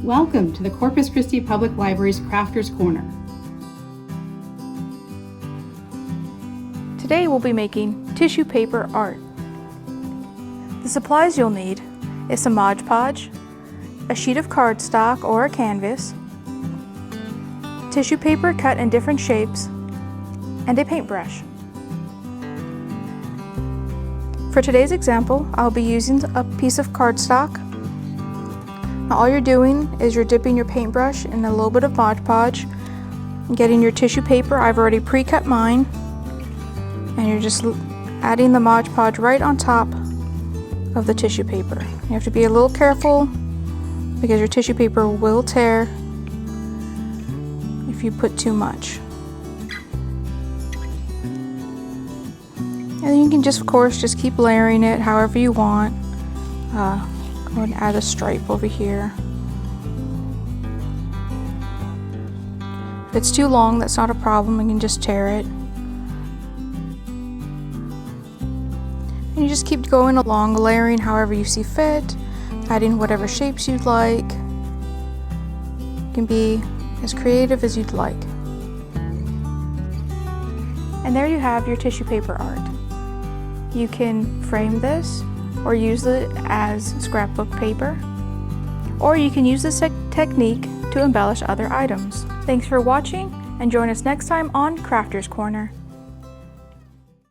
Welcome to the Corpus Christi Public Libraries Crafters Corner. Today we'll be making tissue paper art. The supplies you'll need is some Mod Podge, a sheet of cardstock or a canvas, tissue paper cut in different shapes, and a paintbrush. For today's example, I'll be using a piece of cardstock. Now all you're doing is you're dipping your paintbrush in a little bit of Mod Podge, getting your tissue paper. I've already pre-cut mine, and you're just adding the Mod Podge right on top of the tissue paper. You have to be a little careful because your tissue paper will tear if you put too much. And you can just, of course, just keep layering it however you want. Go ahead and add a stripe over here. If it's too long, that's not a problem. You can just tear it. And you just keep going along, layering however you see fit, adding whatever shapes you'd like. You can be as creative as you'd like. And there you have your tissue paper art. You can frame this or use it as scrapbook paper, or you can use this technique to embellish other items. Thanks for watching, and join us next time on Crafters Corner.